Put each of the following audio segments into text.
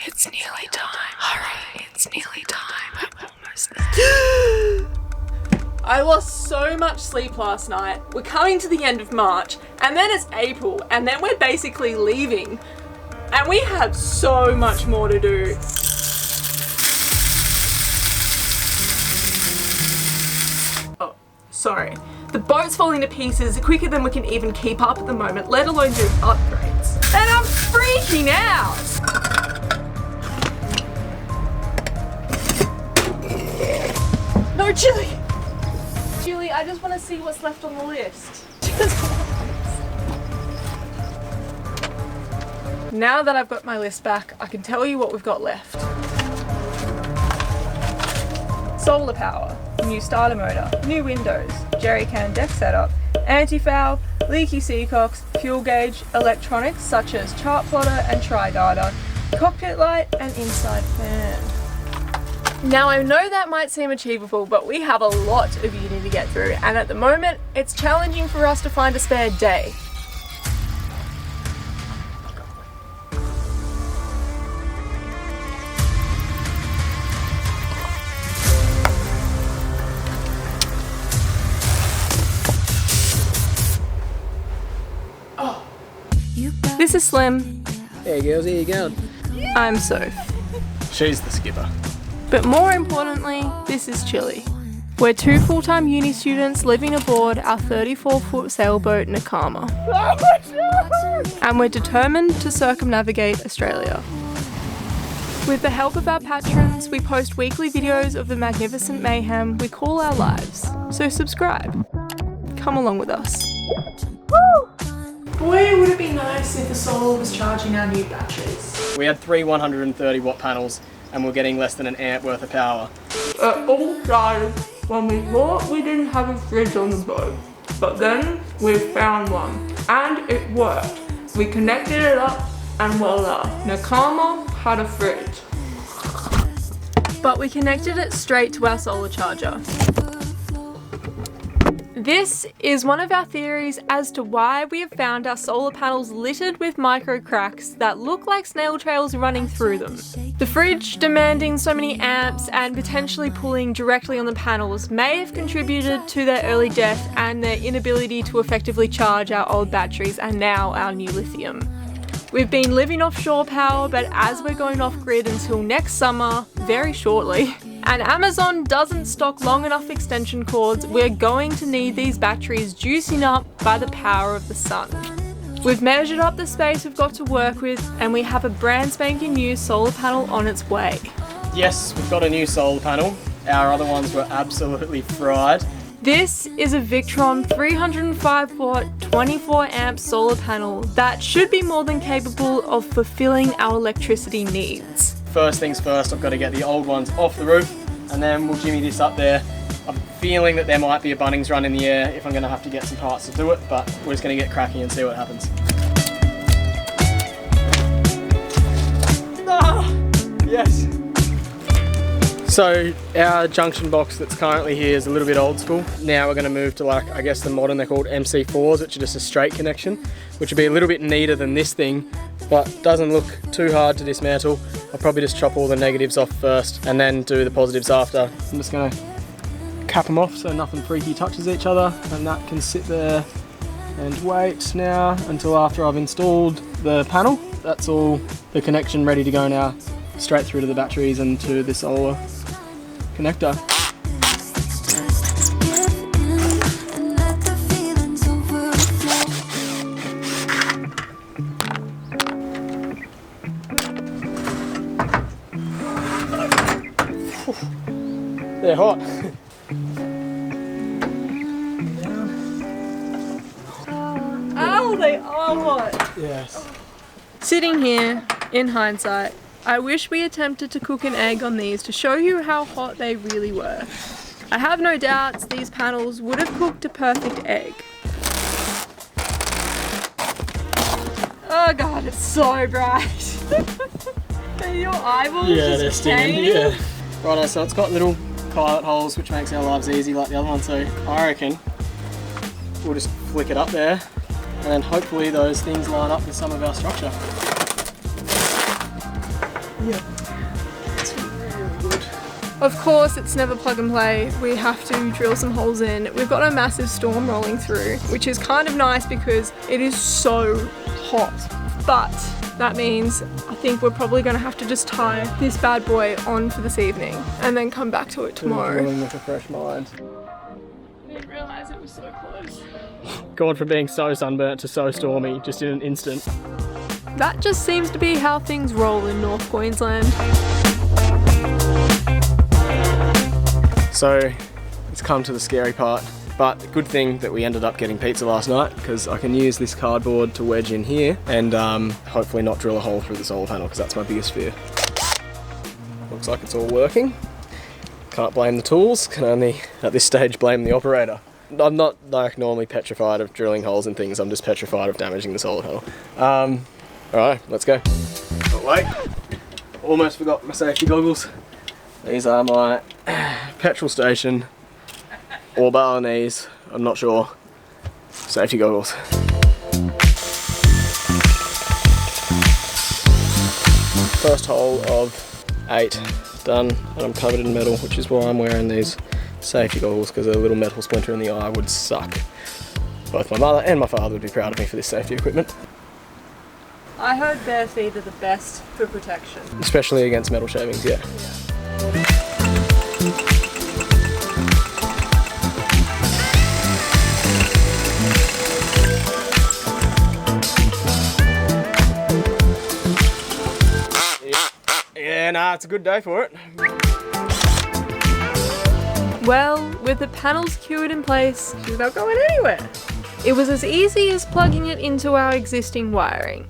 It's nearly time. Hurry, it's nearly time. I'm almost there. I lost so much sleep last night. We're coming to the end of March, and then it's April, and then we're basically leaving. And we have so much more to do. Oh, sorry. The boat's falling to pieces quicker than we can even keep up at the moment, let alone do upgrades. And I'm freaking out! No, Chili! Chili, I just want to see what's left on the list. Now that I've got my list back, I can tell you what we've got left. Solar power, new starter motor, new windows, jerry can deck setup, anti-foul, leaky seacocks, fuel gauge, electronics such as chart plotter and tri-data, cockpit light and inside fan. Now I know that might seem achievable, but we have a lot of uni to get through, and at the moment it's challenging for us to find a spare day. This is Slim. Hey girls, how you going? I'm Soph. She's the skipper. But more importantly, this is Chili. We're two full-time uni students living aboard our 34-foot sailboat Nakama. And we're determined to circumnavigate Australia. With the help of our patrons, we post weekly videos of the magnificent mayhem we call our lives. So subscribe. Come along with us. Woo! Boy, would it be nice if the solar was charging our new batteries. We had 3 130 watt panels and we're getting less than an amp worth of power. It all started when we thought we didn't have a fridge on the boat. But then we found one and it worked. We connected it up and voila, Nakama had a fridge. But we connected it straight to our solar charger. This is one of our theories as to why we have found our solar panels littered with micro cracks that look like snail trails running through them. The fridge demanding so many amps and potentially pulling directly on the panels may have contributed to their early death and their inability to effectively charge our old batteries and now our new lithium. We've been living off shore power, but as we're going off grid until next summer, very shortly, and Amazon doesn't stock long enough extension cords, we're going to need these batteries juicing up by the power of the sun. We've measured up the space we've got to work with, and we have a brand spanking new solar panel on its way. Yes, we've got a new solar panel. Our other ones were absolutely fried. This is a Victron 305 watt 24 amp solar panel that should be more than capable of fulfilling our electricity needs. First things first, I've got to get the old ones off the roof and then we'll jimmy this up there. I'm feeling that there might be a Bunnings run in the air if I'm going to have to get some parts to do it, but we're just going to get cracking and see what happens. Ah, yes. So our junction box that's currently here is a little bit old school. Now we're going to move to I guess the modern, they're called MC4s, which are just a straight connection, which will be a little bit neater than this thing, but doesn't look too hard to dismantle. I'll probably just chop all the negatives off first and then do the positives after. I'm just going to cap them off so nothing freaky touches each other, and that can sit there and wait now until after I've installed the panel. That's all the connection ready to go now, straight through to the batteries and to the solar connector. They're hot. Oh, they are hot. Yes. Sitting here, in hindsight, I wish we attempted to cook an egg on these to show you how hot they really were. I have no doubts these panels would have cooked a perfect egg. Oh god, it's so bright. Are your eyeballs They're just stinging. pain? Yeah. Righto, so it's got little pilot holes which makes our lives easy like the other one, so I reckon we'll just flick it up there and then hopefully those things line up with some of our structure. Yep. It's really good. Of course, it's never plug and play. We have to drill some holes in. We've got a massive storm rolling through, which is kind of nice because it is so hot. But that means I think we're probably going to have to just tie this bad boy on for this evening and then come back to it tomorrow. Drilling with a fresh mind. I didn't realise it was so close. Gone from being so sunburnt to so stormy just in an instant. That just seems to be how things roll in North Queensland. So it's come to the scary part, but good thing that we ended up getting pizza last night because I can use this cardboard to wedge in here and hopefully not drill a hole through the solar panel because that's my biggest fear. Looks like it's all working. Can't blame the tools, can only at this stage blame the operator. I'm not like normally petrified of drilling holes in things, I'm just petrified of damaging the solar panel. Alright, let's go. Oh wait, almost forgot my safety goggles. These are my petrol station or Balinese, I'm not sure, safety goggles. First hole of 8 done, and I'm covered in metal, which is why I'm wearing these safety goggles, because a little metal splinter in the eye would suck. Both my mother and my father would be proud of me for this safety equipment. I heard bare feet are the best for protection. Especially against metal shavings, yeah. Yeah, nah, it's a good day for it. Well, with the panels cured in place, she's not going anywhere. It was as easy as plugging it into our existing wiring.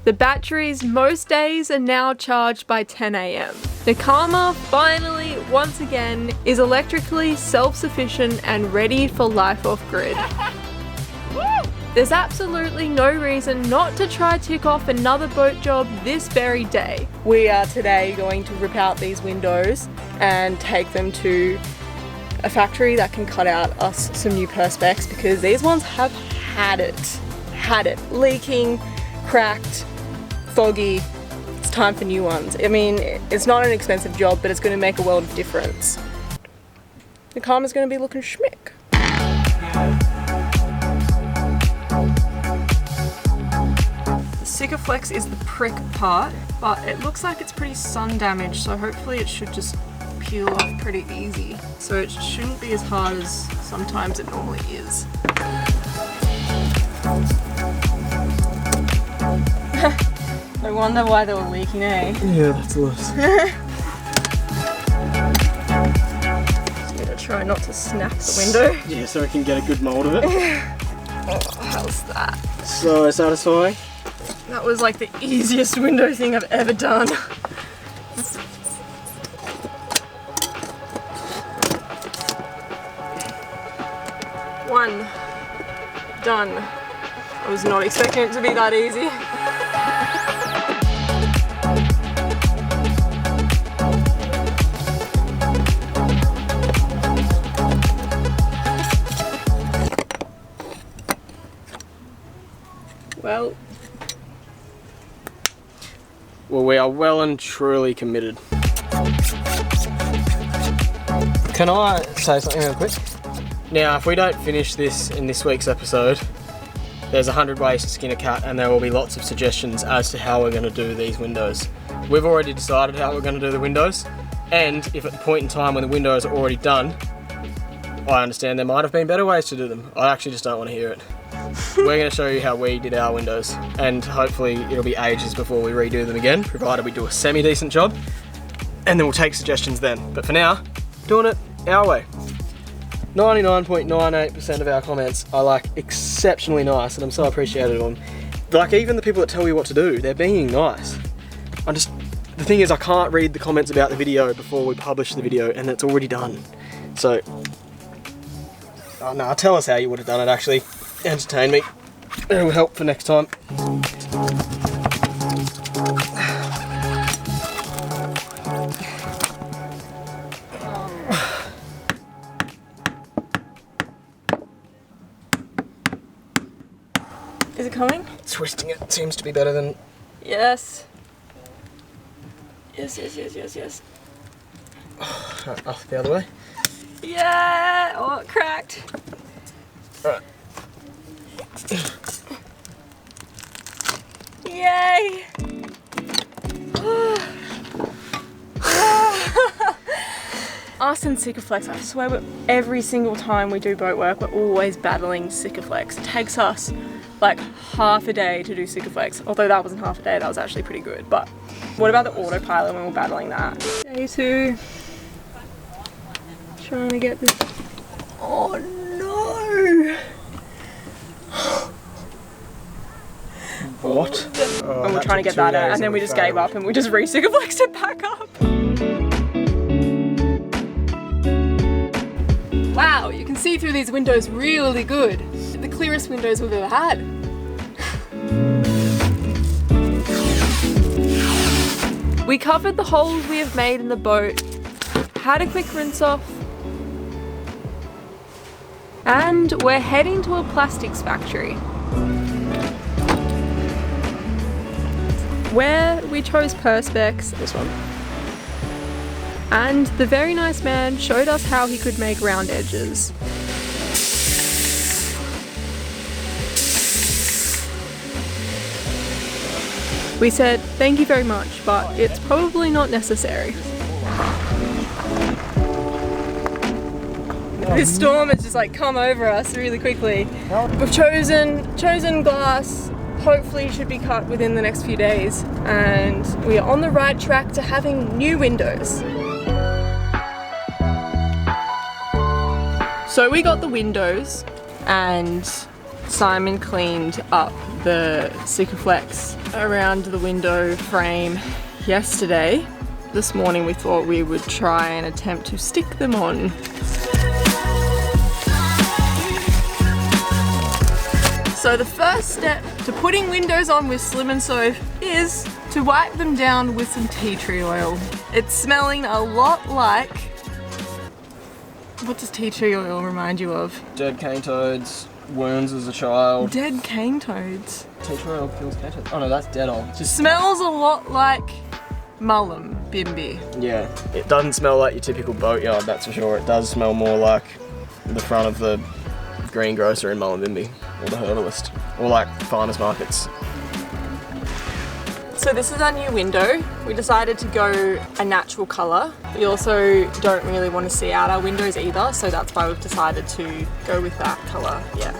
The batteries most days are now charged by 10 AM. Nakama finally, once again, is electrically self-sufficient and ready for life off-grid. There's absolutely no reason not to try tick off another boat job this very day. We are today going to rip out these windows and take them to a factory that can cut out us some new perspex because these ones have had it. Leaking, cracked, foggy. It's time for new ones. I mean, it's not an expensive job, but it's going to make a world of difference. Nakama's going to be looking schmick. Sikaflex is the prick part, but it looks like it's pretty sun damaged, so hopefully it should just peel off pretty easy. So it shouldn't be as hard as sometimes it normally is. No wonder why they were leaking, eh? Yeah, that's loose. Just need to try not to snap the window. Yeah, so we can get a good mold of it. Oh, how's that? So satisfying. That was like the easiest window thing I've ever done. One. Done. I was not expecting it to be that easy. Well, we are well and truly committed. Can I say something real quick? Now, if we don't finish this in this week's episode, there's 100 ways to skin a cat and there will be lots of suggestions as to how we're going to do these windows. We've already decided how we're going to do the windows, and if at the point in time when the windows are already done, I understand there might have been better ways to do them. I actually just don't want to hear it. We're going to show you how we did our windows, and hopefully it'll be ages before we redo them again, provided we do a semi-decent job, and then we'll take suggestions then. But for now, doing it our way. 99.98% of our comments are like exceptionally nice, and I'm so appreciative of them. Like, even the people that tell you what to do, they're being nice. The thing is, I can't read the comments about the video before we publish the video, and it's already done. So, oh no, tell us how you would have done it actually. Entertain me. It'll help for next time. Is it coming? Twisting it seems to be better than... Yes. Yes, yes, yes, yes, yes. Right, off the other way. Yeah! Oh, it cracked. Right. Yay! Us and Sikaflex, I swear, every single time we do boat work, we're always battling Sikaflex. It takes us like half a day to do Sikaflex, although that wasn't half a day, that was actually pretty good. But what about the autopilot when we're battling that? Day 2. Trying to get this. Oh no! What? Oh, And we're trying to get that out, and then we just gave up and we just re-Sikaflexed it back up. Wow, you can see through these windows really good. The clearest windows we've ever had. We covered the holes we have made in the boat, had a quick rinse off, and we're heading to a plastics factory, where we chose Perspex. This one. And the very nice man showed us how he could make round edges. We said, thank you very much, but it's probably not necessary. This storm has just like come over us really quickly. We've chosen glass, hopefully should be cut within the next few days, and we are on the right track to having new windows. So we got the windows and Simon cleaned up the Sikaflex around the window frame yesterday. This morning we thought we would try and attempt to stick them on. So the first step to putting windows on with Slim & Soap is to wipe them down with some tea tree oil. It's smelling a lot like... What does tea tree oil remind you of? Dead cane toads, worms as a child. Dead cane toads. Tea tree oil kills cane toads. Oh no, that's dead old. Just smells a lot like Mullum Bimby. Yeah, it doesn't smell like your typical boatyard, that's for sure. It does smell more like the front of the greengrocer in Mullumbimby, or the herbalist, or like farmers markets. So this is our new window. We decided to go a natural colour. We also don't really want to see out our windows either, so that's why we've decided to go with that colour. Yeah,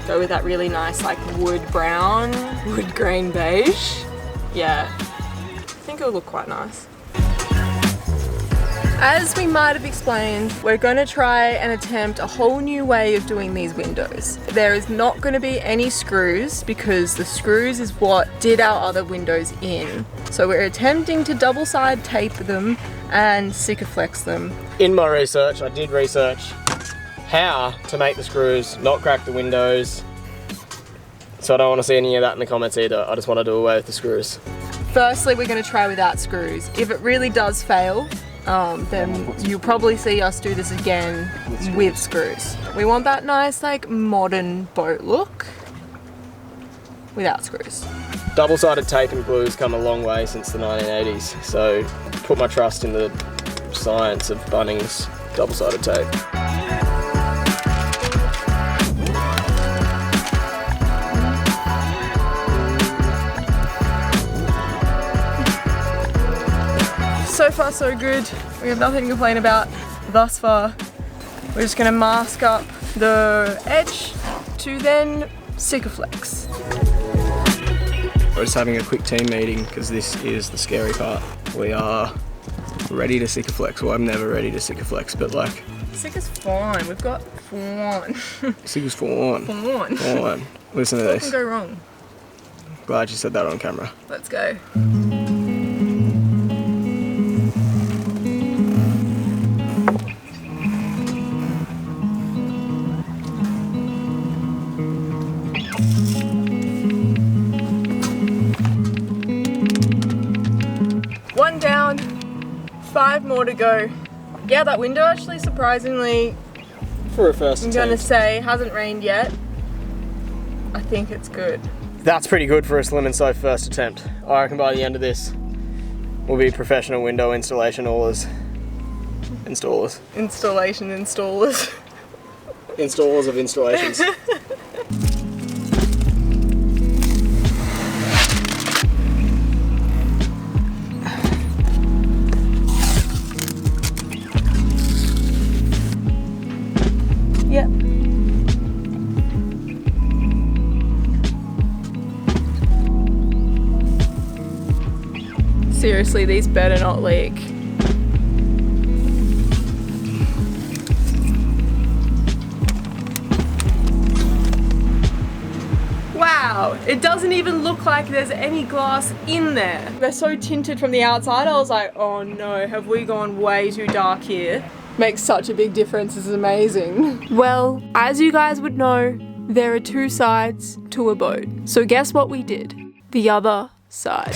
go with that really nice like wood brown, wood grain beige. Yeah, I think it'll look quite nice. As we might have explained, we're going to try and attempt a whole new way of doing these windows. There is not going to be any screws because the screws is what did our other windows in. So we're attempting to double side tape them and Sikaflex them. In my research, I did research how to make the screws not crack the windows. So I don't want to see any of that in the comments either. I just want to do away with the screws. Firstly, we're going to try without screws. If it really does fail, then you'll probably see us do this again with screws. We want that nice like modern boat look without screws. Double-sided tape and glue's come a long way since the 1980s, so put my trust in the science of Bunnings double-sided tape. So far so good. We have nothing to complain about thus far. We're just going to mask up the edge to then Sikaflex. We're just having a quick team meeting because this is the scary part. We are ready to Sikaflex. Well, I'm never ready to Sikaflex, but like... Sick is fine. We've got fine. Sick is fine. Fine. Fine. Listen to What this. can go wrong? Glad you said that on camera. Let's go. One down, 5 more to go. Yeah, that window actually surprisingly, For a first I'm attempt. gonna say, hasn't rained yet. I think it's good. That's pretty good for a Slim & Soap first attempt. I reckon by the end of this, We'll be professional window installers. Installers of installations. Yep. Seriously, these better not leak. Wow, it doesn't even look like there's any glass in there. They're so tinted from the outside, I was like, oh no, have we gone way too dark here? Makes such a big difference, this is amazing. Well, as you guys would know, there are two sides to a boat. So guess what we did? The other side.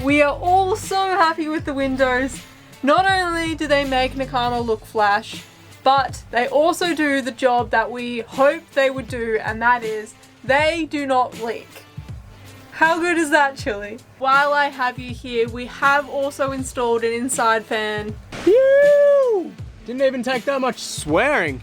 We are all so happy with the windows. Not only do they make Nakama look flash, but they also do the job that we hoped they would do, and that is, they do not leak. How good is that, Chili? While I have you here, we have also installed an inside fan. Phew! Didn't even take that much swearing.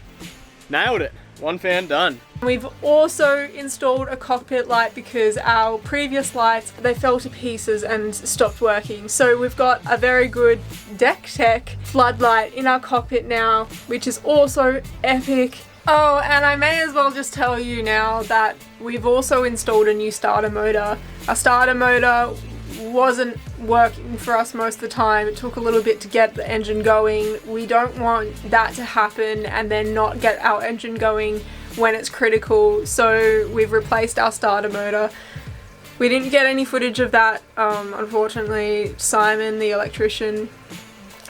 Nailed it. One fan done. We've also installed a cockpit light because our previous lights, they fell to pieces and stopped working. So we've got a very good deck tech floodlight in our cockpit now, which is also epic. Oh, and I may as well just tell you now that we've also installed a new starter motor. Our starter motor wasn't working for us most of the time. It took a little bit to get the engine going. We don't want that to happen and then not get our engine going when it's critical, so we've replaced our starter motor. We didn't get any footage of that, unfortunately. Simon, the electrician,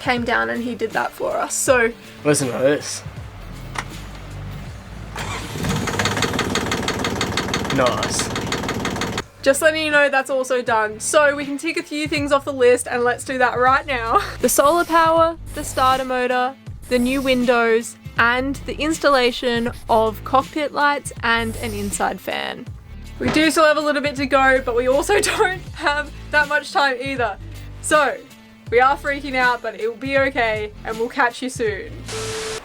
came down and he did that for us. So listen to this. Nice. Just letting you know that's also done. So we can tick a few things off the list and let's do that right now. The solar power, the starter motor, the new windows, and the installation of cockpit lights and an inside fan. We do still have a little bit to go, but we also don't have that much time either. So we are freaking out, but it will be okay and we'll catch you soon.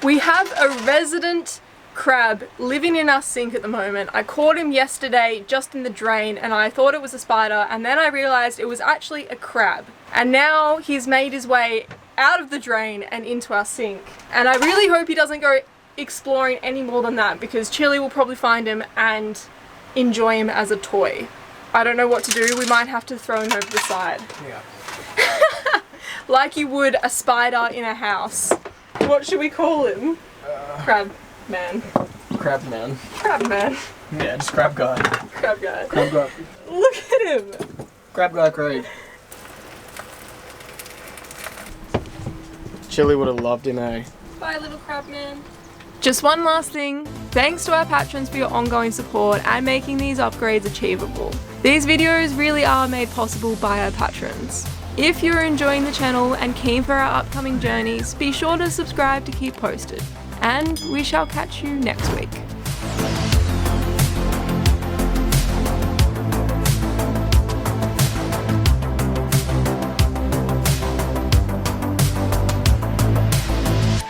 We have a resident crab living in our sink at the moment. I caught him yesterday just in the drain and I thought it was a spider, and then I realized it was actually a crab. And now he's made his way out of the drain and into our sink. And I really hope he doesn't go exploring any more than that, because Chili will probably find him and enjoy him as a toy. I don't know what to do. We might have to throw him over the side. Yeah. Like you would a spider in a house. What should we call him? Crab man. Crab man. Crab man. Yeah, just crab guy. Crab guy. Crab guy. Look at him. Crab guy Craig. Chili would have loved him, eh? Bye, little crab man. Just one last thing. Thanks to our patrons for your ongoing support and making these upgrades achievable. These videos really are made possible by our patrons. If you're enjoying the channel and keen for our upcoming journeys, be sure to subscribe to keep posted. And we shall catch you next week.